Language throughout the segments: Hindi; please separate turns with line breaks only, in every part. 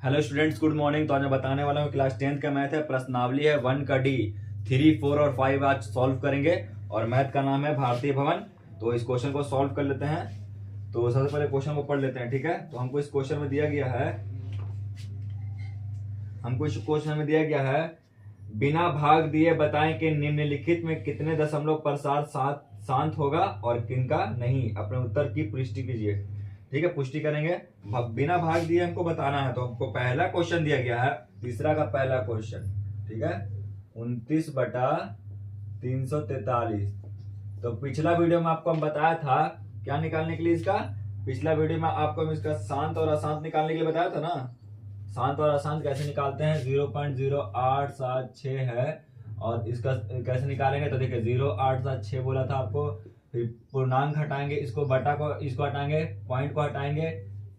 Hello students, good morning. तो आज मैं बताने वाला हूँ क्लास 10th का मैथ है, प्रश्नावली है 1 का डी। 3, 4 और 5 आज सॉल्व करेंगे और मैथ का नाम है भारतीय भवन। तो इस क्वेश्चन को सॉल्व कर लेते हैं। तो सबसे पहले क्वेश्चन को पढ़ लेते हैं, ठीक है। तो हमको इस क्वेश्चन में दिया गया है बिना भाग दिए बताएं कि निम्नलिखित में कितने दशमलव प्रसार शांत होगा और किनका नहीं। अपने उत्तर की पुष्टि कीजिए, ठीक है। पुष्टि करेंगे। बिना भाग दिए हमको बताना है। तो हमको पहला क्वेश्चन दिया गया है, तीसरा का पहला क्वेश्चन, ठीक है। 29/343। तो पिछला वीडियो में आपको हम बताया था क्या निकालने के लिए इसका। पिछला वीडियो में आपको हम इसका शांत और अशांत निकालने के लिए बताया था ना। शांत और अशांत कैसे निकालते हैं, 0.0876 है और इसका कैसे निकालेंगे। तो देखिए 0876 बोला था आपको, फिर पूर्णांक हटाएंगे, इसको बटा को इसको हटाएंगे, पॉइंट को हटाएंगे।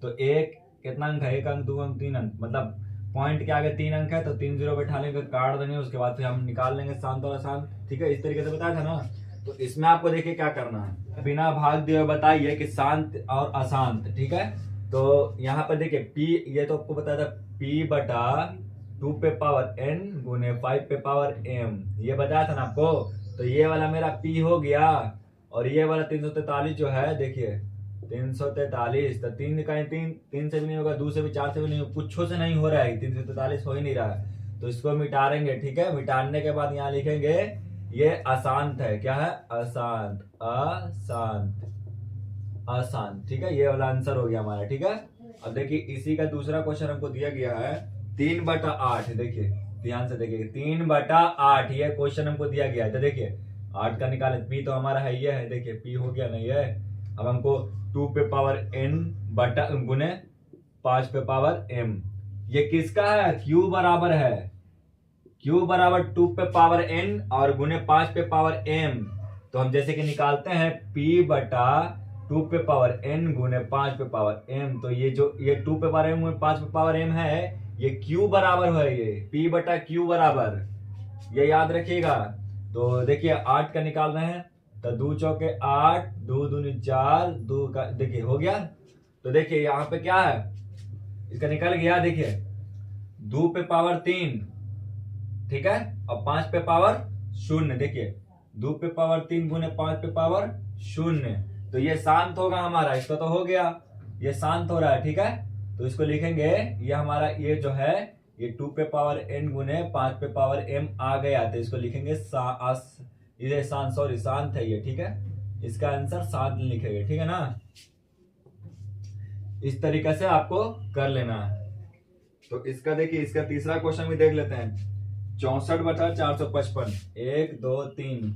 तो एक कितना अंक है, 1 अंक 2 अंक 3 अंक, मतलब पॉइंट के आगे 3 अंक है तो 3 जीरो बैठा लेंगे, काट देंगे। उसके बाद फिर हम निकाल लेंगे शांत और अशांत, ठीक है। इस तरीके से बताया था ना। तो इसमें आपको देखिए क्या करना है, बिना भाग दिए बताइए कि शांत और अशांत, ठीक है। तो यहाँ पर देखिए P, ये तो आपको बताया था P/2 पे पावर n गुने 5 पे पावर m, ये बताया था ना आपको। तो ये वाला मेरा P हो गया और ये वाला 343 जो है, देखिए 343। तो 3 का 3 से भी नहीं होगा, 2 से भी, 4 से भी नहीं होगा, कुछो से नहीं हो रहा है, 343 हो ही नहीं रहा है। तो इसको मिटाएंगे, ठीक है। मिटाने के बाद यहाँ लिखेंगे ये अशांत है। क्या है? अशांत, अशांत, अशांत, ठीक है। ये वाला आंसर हो गया हमारा, ठीक है। अब देखिए इसी का दूसरा क्वेश्चन हमको दिया गया है 3/8। देखिए ध्यान से देखिए 3/8 ये क्वेश्चन हमको दिया गया है। तो देखिए 8 का निकाले, पी तो हमारा है, ये है, देखिए पी हो गया नहीं है। अब हमको 2 पे पावर n बटा गुने 5 पे पावर m, ये किसका है? क्यू बराबर है, Q बराबर 2 पे पावर n और गुने 5 पे पावर m। तो हम जैसे कि निकालते हैं P/2 पे पावर n गुने 5 पे पावर m। तो ये जो ये 2 पे पावर m गुने 5 पे पावर m है, ये Q बराबर है, ये P/Q बराबर, ये याद रखिएगा। तो देखिए 8 का निकाल रहे हैं, तो 2 चौके 8, 2 दूनी 4, 2 का देखिए हो गया। तो देखिए यहाँ पे क्या है, इसका निकल गया। देखिए 2 पे पावर 3, ठीक है, और 5 पे पावर 0। देखिए 2 पे पावर 3 गुने 5 पे पावर 0, तो ये शांत होगा हमारा। इसका तो हो गया, ये शांत हो रहा है, ठीक है। तो इसको लिखेंगे, ये हमारा ये जो है ये 2 पे पावर n गुने 5 पे पावर m आ गया। तो इसको लिखेंगे ये शांत, सॉरी शांत है ये, ठीक है। इसका आंसर शांत लिखेंगे, ठीक है ना। इस तरीके से आपको कर लेना है। तो इसका देखिए इसका तीसरा क्वेश्चन भी देख लेते हैं। 64/455, 1 2 3,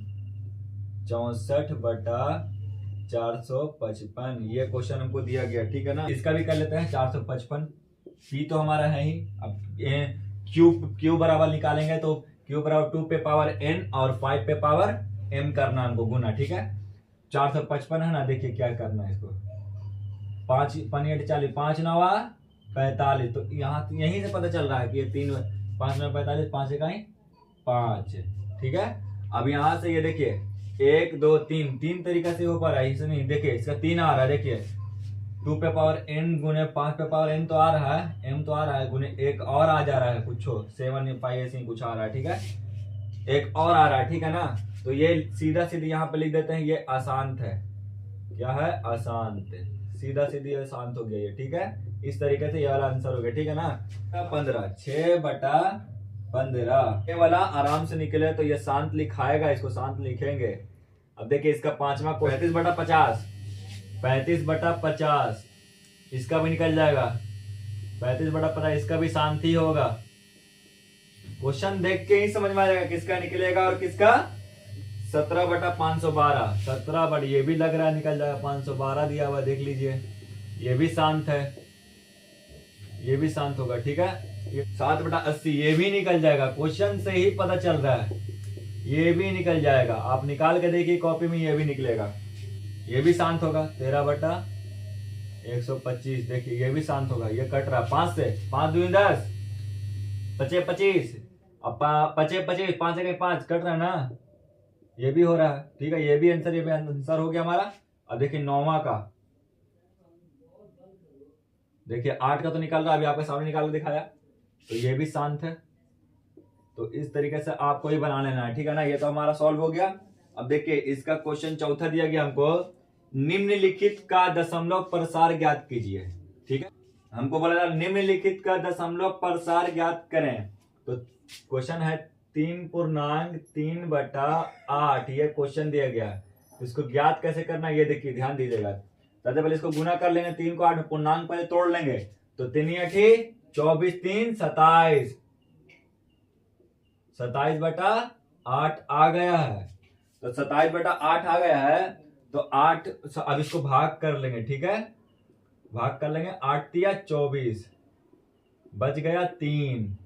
64/455 ये क्वेश्चन हमको दिया गया, ठीक है ना। इसका भी कर लेते हैं 455। पी तो हमारा है ही। अब क्यू बराबर निकालेंगे तो क्यू बराबर 2 पे पावर n और 5 पे पावर m करना हमको गुना, ठीक है। 455 है ना, देखिए क्या करना है इसको, 5 5 40, 5 9 45। तो यहाँ यहीं से पता चल रहा है कि ये 3 5 9 45, 5 इकाई 5, ठीक है। अब यहाँ से ये देखिए 1 2 3 तीन तरीका से हो पा रहा है, इसे नहीं, देखिए इसका 3 आ रहा है। देखिए 2 पे पावर n गुने 5 पे पावर n तो आ रहा है, m तो आ रहा है, गुने एक और आ जा रहा है, कुछ 7 5 ऐसे ही कुछ आ रहा है, ठीक है। एक और आ रहा है, ठीक है ना। तो ये सीधा सीधी यहाँ पे लिख देते हैं, ये अशांत है। क्या है? अशांत। सीधा सीधी अशांत हो गया ये, ठीक है। इस तरीके से ये वाला आंसर हो गया, ठीक है ना। 15, 6/15 ये वाला आराम से निकले तो ये शांत लिखाएगा, इसको शांत लिखेंगे। अब देखिए इसका पांचवा 35/50, 35/50 इसका भी निकल जाएगा। 35/50 इसका भी शांत ही होगा। क्वेश्चन देख के ही समझ में आ जाएगा किसका निकलेगा और किसका। 17/512, 17 ये भी लग रहा है निकल जाएगा। 512 दिया हुआ देख लीजिए, ये भी शांत है, ये भी शांत होगा, ठीक है। 7/80 ये भी निकल जाएगा, क्वेश्चन से ही पता चल रहा है, ये भी निकल जाएगा। आप निकाल के देखिए कॉपी में, ये भी निकलेगा, ये भी शांत होगा। 13/125 देखिए ये भी शांत होगा, ये कट रहा है 5 से, 5 दूनी 10, 25 25, अब 25 25, 5 से 5 कट रहा है ना, ये भी हो रहा है, ठीक है। ये भी आंसर हो गया हमारा। अब देखिए 9वां का देखिए 8 का तो निकाल रहा है, अभी आपके सामने निकाल के दिखाया, तो ये भी शांत है। तो इस तरीके से आपको ही बना लेना है, ठीक है ना। ये तो हमारा सॉल्व हो गया। अब देखिए इसका क्वेश्चन चौथा दिया गया हमको, निम्नलिखित का दशमलव प्रसार ज्ञात कीजिए, ठीक है। हमको बोला था निम्नलिखित का दशमलव प्रसार ज्ञात करें। तो क्वेश्चन है 3/3/8, ये क्वेश्चन दिया गया है। इसको ज्ञात कैसे करना ये देखिए, ध्यान दीजिएगा। सबसे पहले इसको गुना कर लेंगे, 3 को 8 में पूर्णांक पहले तोड़ लेंगे। तो 3 8 24, 3 27, 27/8 आ गया है। तो 27/8 आ गया है। तो 8, अब इसको भाग कर लेंगे, ठीक है। भाग कर लेंगे, 8 तिया 24, बच गया 3,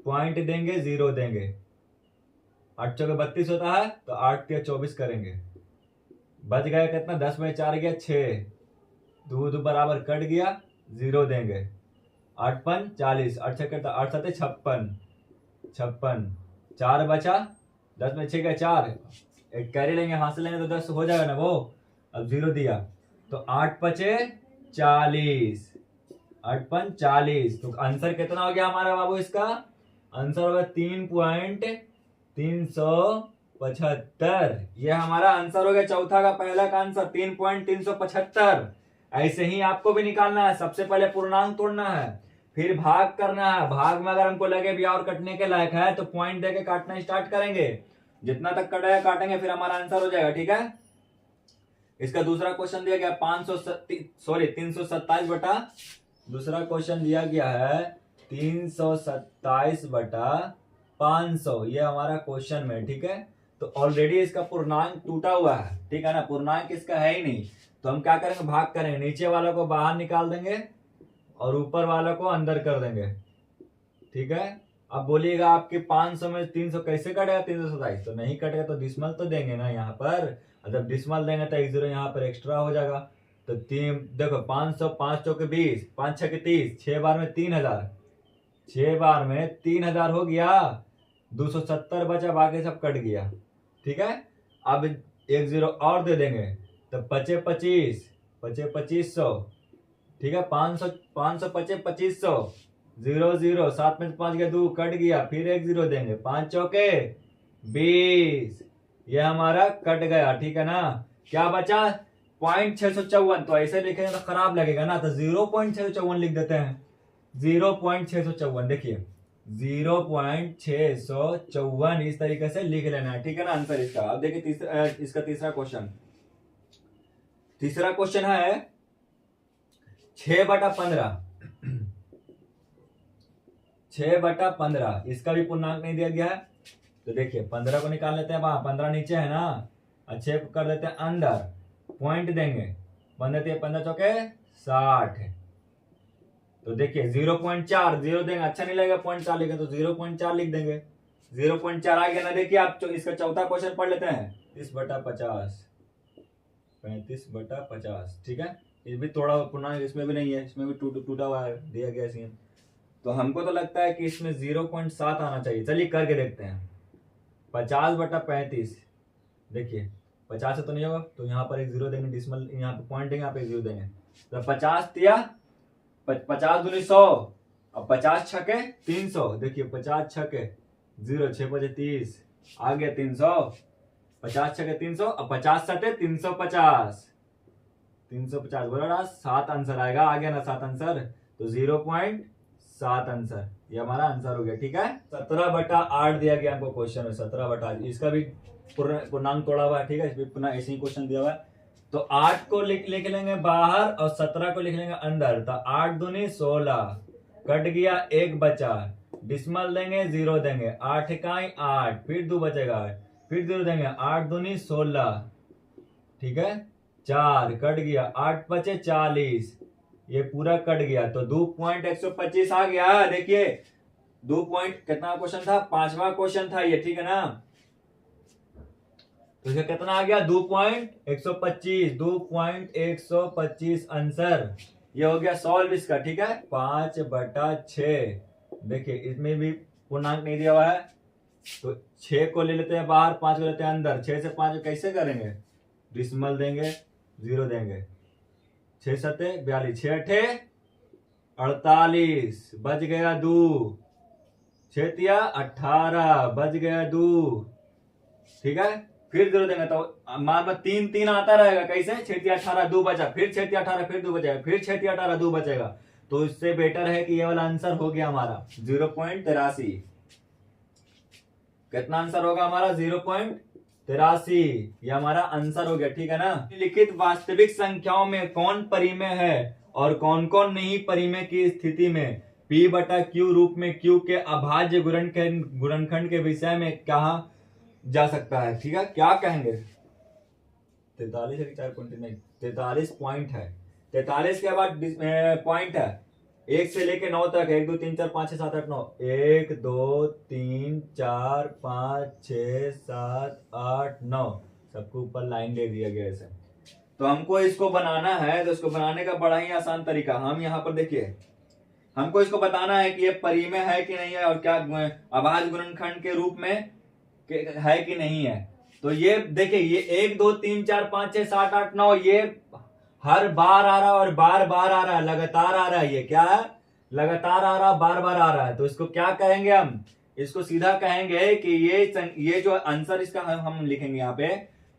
पॉइंट देंगे, 0 देंगे। 8 चौके 32 होता है, तो 8 तिया 24 करेंगे। बच गया कितना, 10 में 4 गया 6, दूध बराबर कट गया, 0 देंगे। 8 5 40, 8 6 8 7 56, 4 बचा, 10 में 6 गया 4, एक कैरी लेंगे, हाथ से लेंगे तो 10 हो जाएगा ना वो। अब 0 दिया, तो 8 5 40, 8 5 40। तो आंसर कितना हो गया हमारा बाबू, इसका आंसर होगा 3.375। ये हमारा आंसर हो गया चौथा का, पहला का आंसर 3.375। ऐसे ही आपको भी निकालना है। सबसे पहले पूर्णांक तोड़ना है, फिर भाग करना है। भाग में अगर हमको लगे भी और कटने के लायक है तो पॉइंट देके काटना स्टार्ट करेंगे, जितना तक कटेगा काटेंगे, फिर हमारा आंसर हो जाएगा, ठीक है। इसका दूसरा क्वेश्चन दिया गया 327 दूसरा क्वेश्चन दिया गया है 327/500, ये हमारा क्वेश्चन में, ठीक है। तो ऑलरेडी इसका पूर्णांक टूटा हुआ है, ठीक है ना, पूर्णांक इसका है ही नहीं। तो हम क्या करेंगे, भाग करेंगे, नीचे वालों को बाहर निकाल देंगे और ऊपर वालों को अंदर कर देंगे, ठीक है। अब बोलिएगा आपके 500 में 300 कैसे कटेगा, 327 तो नहीं कटेगा, तो डिसमल तो देंगे ना यहाँ पर। जब डिसमल देंगे तो 1 0 यहाँ पर एक्स्ट्रा हो जाएगा। तो 3 देखो 500, 5 चौके 20, 5 6 30, 6 बार में 3000, 6 बार में 3000 हो गया, 270 बचा, बाकी सब कट गया, ठीक है। अब 1 0 और दे देंगे, तो 25 25, 2500, ठीक है। 500 500 2500, 0 0, 7 में 5 गया 2, कट गया, फिर 1 0 देंगे, 5 चौके 20, ये हमारा कट गया, ठीक है ना। क्या बचा, 0.654। तो ऐसे लिखेंगे तो खराब लगेगा ना, तो 0.654 लिख देते हैं। 0.654, देखिए 0.654 इस तरीके से लिख लेना है, ठीक है ना आंसर इसका। अब देखिए इसका तीसरा क्वेश्चन है 6/15, 6/15, इसका भी पूर्णांक नहीं दिया गया है। तो देखिए 15 को निकाल लेते हैं, वहां 15 नीचे है ना, और 6 कर देते हैं अंदर, पॉइंट देंगे, 15 15 चौके 60। तो देखिए 0.4, 0 देंगे, अच्छा नहीं लगेगा, 0.4 लिखे तो 0.4 लिख देंगे, 0.4 आ गया ना। देखिए आप इसका चौथा क्वेश्चन पढ़ लेते हैं, 30/50, 35/50, ठीक है। ये भी थोड़ा पूर्णांक इसमें भी नहीं है, इसमें भी टूटा हुआ है, दिया गया सीन। तो हमको तो लगता है कि इसमें 0.7 आना चाहिए, चलिए करके देखते हैं। 50/35, देखिए 50 से तो नहीं होगा, तो यहाँ पर 1 0 देंगे, डिसमल यहाँ पे पॉइंट देंगे, यहाँ पे 1 0 देंगे। तो 50 दिया, 50 दूनी 100, अब 50 छके 300, देखिए 50 छके 0, 6 5 30, आ गया 300, 50 छके 300, अब 50 सटे 350, 350 बोला ना, 7 आंसर आएगा, आ गया ना 7 आंसर, तो 0.7 आंसर, ये हमारा आंसर हो गया, ठीक है। 17/8 दिया गया हमको क्वेश्चन में, 17/8, इसका भी पूर्णांक तोड़ा हुआ है, ठीक है। इसमें पुनः ऐसे ही क्वेश्चन दिया हुआ है। तो 8 को लिख लेंगे बाहर और 17 को लिख लेंगे अंदर, तो 8 दूनी 16, कट गया, 1 बचा, डिसमल देंगे, 0 देंगे, 8 इकाई 8, फिर 2 बचेगा, फिर 0 देंगे, 8 दूनी 16, ठीक है, 4 कट गया, 8 बचे 40, ये पूरा कट गया, तो 2.125 आ गया। देखिए 2 पॉइंट कितना क्वेश्चन था, 5वां क्वेश्चन था ये, ठीक है ना। तो इसका कितना आ गया, 2.125, 2.125 आंसर, ये हो गया सॉल्व इसका, ठीक है। 5/6, देखिए इसमें भी पूर्णांक नहीं दिया हुआ है, तो 6 को ले लेते हैं बाहर, 5 को लेते हैं अंदर, 6 से 5 कैसे करेंगे, डिसमल देंगे, 0 देंगे, 6 7 42, 6 8 48 बच गया 2, 6 18 बच गया 2। ठीक है, फिर 0 देंगे तो मान में 3 3 आता रहेगा। कैसे? 6 18 2 बचा, फिर 6 18 फिर 2 बचेगा, फिर 6 18 2 बचेगा। तो इससे बेटर है कि ये वाला आंसर हो गया हमारा 0.83। कितना आंसर होगा हमारा? 0.83। ये हमारा आंसर हो गया। ठीक है ना। लिखित वास्तविक संख्याओं में कौन परिमेय है और कौन कौन नहीं परिमेय की स्थिति में P बटा Q रूप में Q के अभाज्य गुणनखंड के विषय में कहा जा सकता है। ठीक है, क्या कहेंगे? 43 नहीं, 43 पॉइंट है। 43 के बाद पॉइंट है 1 से लेके 9 तक। 1 2 3 4 5 6 7 8 9, 1 2 3 4 5 6 7 8 9, सबको ऊपर लाइन दे दिया गया ऐसे। तो हमको इसको बनाना है, तो इसको बनाने का बड़ा ही आसान तरीका, हम यहाँ पर देखिए, हमको इसको बताना है कि ये परिमेय है कि नहीं है और क्या अभाज्य गुणनखंड के रूप में है कि नहीं है। तो ये देखिए, ये 1 2 3 4 5 6 7 8 9 ये हर बार आ रहा है और बार बार आ रहा है, लगातार आ रहा है। ये क्या है? लगातार आ रहा है, बार बार आ रहा है। तो इसको क्या कहेंगे हम? इसको सीधा कहेंगे कि ये जो आंसर इसका हम लिखेंगे यहाँ पे,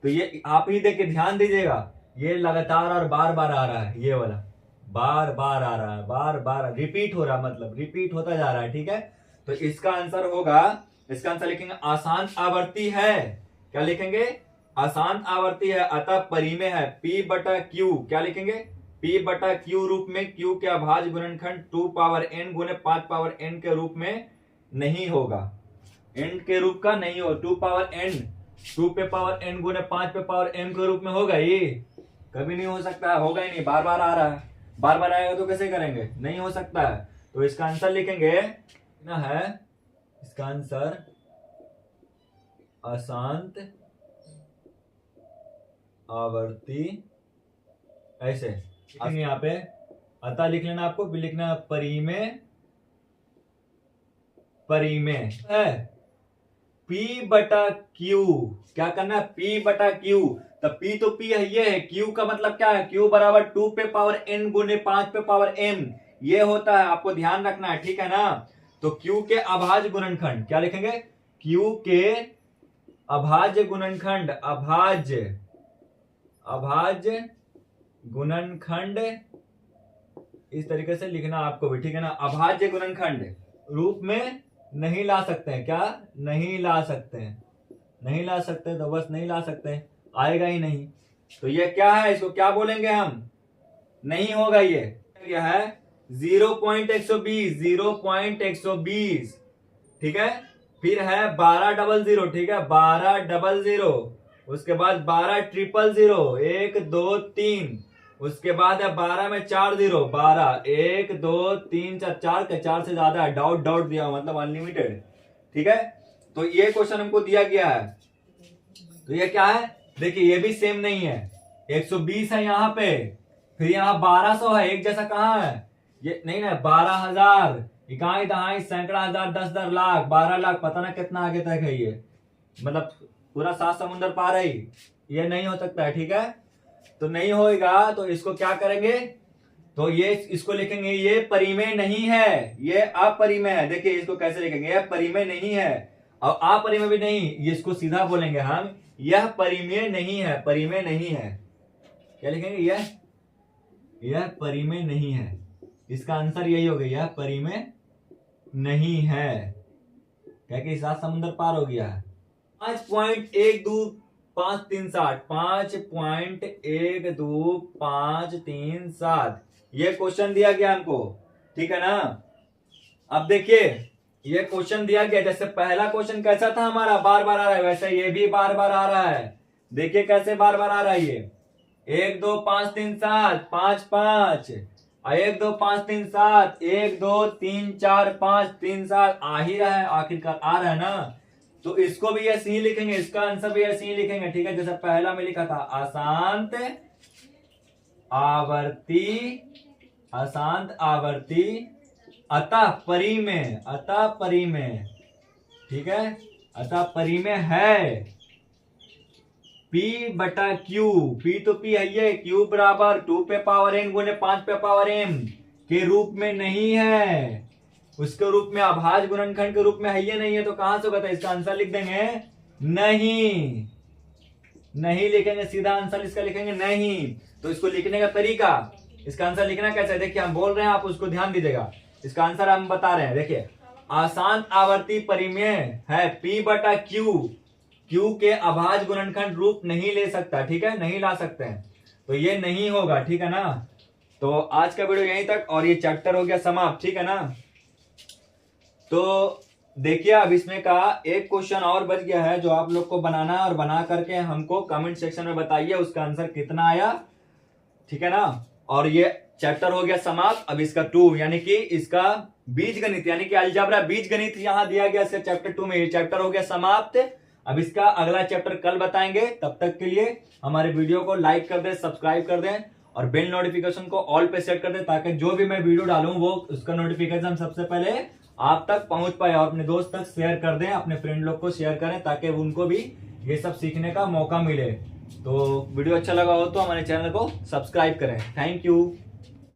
तो ये आप ही देखिए, ध्यान दीजिएगा, ये लगातार और बार बार आ रहा है। ये वाला बार बार आ रहा है, बार बार रिपीट हो रहा है, मतलब रिपीट होता जा रहा है। ठीक है, तो इसका आंसर होगा, इसका आंसर लिखेंगे अशांत आवर्ती है। क्या लिखेंगे? अशांत आवर्ती है, अतः परिमेय है। P बटा Q क्या लिखेंगे? P बटा Q रूप में Q के अभाज्य गुणनखंड 2 पावर n गुने 5 पावर n के रूप में नहीं होगा। n के रूप का नहीं हो, 2 पावर n, 2 पे पावर n गुने 5 पे पावर m के रूप में होगा? ये कभी नहीं हो सकता है, होगा ही नहीं। बार बार आ रहा है, बार बार आएगा तो कैसे करेंगे? नहीं हो सकता है। तो इसका आंसर लिखेंगे ना है, इसका आंसर अशांत आवर्ती ऐसे लिखेंगे यहाँ पे। अतः लिख लेना, आपको भी लिखना परिमेय, परिमेय है P बटा Q। क्या करना है? P बटा Q। तो P तो P है, ये है। Q का मतलब क्या है? Q बराबर 2 पे पावर n गुने 5 पे पावर m, ये होता है, आपको ध्यान रखना है। ठीक है ना। तो Q के अभाज्य गुणनखंड क्या लिखेंगे? Q के अभाज्य गुणनखंड, अभाज्य गुणनखंड, इस तरीके से लिखना आपको भी। ठीक है ना। अभाज्य गुणनखंड रूप में नहीं ला सकते हैं। क्या नहीं ला सकते हैं? नहीं ला सकते, तो बस नहीं ला सकते, आएगा ही नहीं। तो ये क्या है? इसको क्या बोलेंगे हम? नहीं होगा। ये क्या है? 0.120, 0.120। ठीक है, फिर है 1200। ठीक है, 1200। उसके बाद 12000, 1 2 3। उसके बाद है 12 में 4 0, 12, 1 2 3 4, 4 के 4 से ज्यादा है, डाउट डाउट दिया, मतलब अनलिमिटेड। ठीक है, तो ये क्वेश्चन हमको दिया गया है। तो ये क्या है? देखिए, ये भी सेम नहीं है। 120 है यहाँ पे, फिर यहाँ 1200 है, एक जैसा कहाँ है? ये नहीं ना, 12000, इकाई दहाई सैकड़ा हजार 10,000 लाख 12 लाख, पता ना कितना आगे तक है ये, मतलब पूरा 7 समुंदर पार है। ये नहीं हो सकता है। ठीक है, तो नहीं होएगा, तो इसको क्या करेंगे? तो ये इसको लिखेंगे ये परिमेय नहीं है, ये अपरिमेय है। देखिए इसको कैसे लिखेंगे? यह परिमेय नहीं है और अपरिमेय भी नहीं, ये इसको सीधा बोलेंगे हम, यह परिमेय नहीं है, परिमेय नहीं है। क्या लिखेंगे? यह परिमेय नहीं है। इसका आंसर यही हो गया, यह परिमेय नहीं है, क्या कि 7 समुंदर पार हो गया है। 5.12537, 5.12537 ये क्वेश्चन दिया गया हमको। ठीक है ना। अब देखिए, ये क्वेश्चन दिया गया, जैसे पहला क्वेश्चन कैसा था हमारा, बार बार आ रहा है, वैसे ये भी बार बार आ रहा है। देखिए कैसे बार बार आ रहा है ये, 1 2 5 3 7 5 5, 1 2 5 3 7, 1 2 3 4 5 3 7 आ ही रहा है, आखिरकार आ रहा है ना। तो इसको भी ऐसे ही लिखेंगे, इसका आंसर भी ऐसे ही लिखेंगे। ठीक है, जैसे पहला में लिखा था अशांत आवर्ती, अशांत आवर्ती अतः परिमेय, अतः परिमेय। ठीक है, अतः परिमेय है P बटा Q। P तो P है ये, Q बराबर 2 पे पावर n गुने 5 पे पावर m। के रूप में नहीं है, उसके रूप में अभाज्य गुणनखंड के रूप में है ये नहीं है, तो कहां से होगा? इसका आंसर लिख देंगे नहीं, नहीं लिखेंगे, सीधा आंसर इसका लिखेंगे नहीं। तो इसको लिखने का तरीका, इसका आंसर लिखना कैसे है? देखिए हम बोल रहे हैं, आप उसको ध्यान दीजिएगा। इसका आंसर हम बता रहे हैं, देखिए आसान आवर्ती परिमेय है P बटा Q, Q के अभाज्य गुणनखंड रूप नहीं ले सकता, ठीक है, नहीं ला सकते हैं, तो ये नहीं होगा, ठीक है ना। तो आज का वीडियो यहीं तक, और ये चैप्टर हो गया समाप्त, ठीक है ना। तो देखिए अब इसमें का एक क्वेश्चन और बच गया है जो आप लोग को बनाना है, और बना करके हमको कमेंट सेक्शन में बताइए उसका आंसर कितना आया, ठीक है ना। और ये चैप्टर हो गया समाप्त। अब इसका 2 यानी कि इसका बीजगणित यानी कि अलजेब्रा बीजगणित यहां दिया गया चैप्टर 2 में, ये चैप्टर हो गया समाप्त। अब इसका अगला चैप्टर कल बताएंगे, तब तक के लिए हमारे वीडियो को लाइक कर दें, सब्सक्राइब कर दें और बेल नोटिफिकेशन को ऑल पे सेट कर दें, ताकि जो भी मैं वीडियो डालूं वो उसका नोटिफिकेशन सबसे पहले आप तक पहुंच पाए। और अपने दोस्त तक शेयर कर दें, अपने फ्रेंड लोग को शेयर करें, ताकि उनको भी ये सब सीखने का मौका मिले। तो वीडियो अच्छा लगा हो तो हमारे चैनल को सब्सक्राइब करें। Thank you.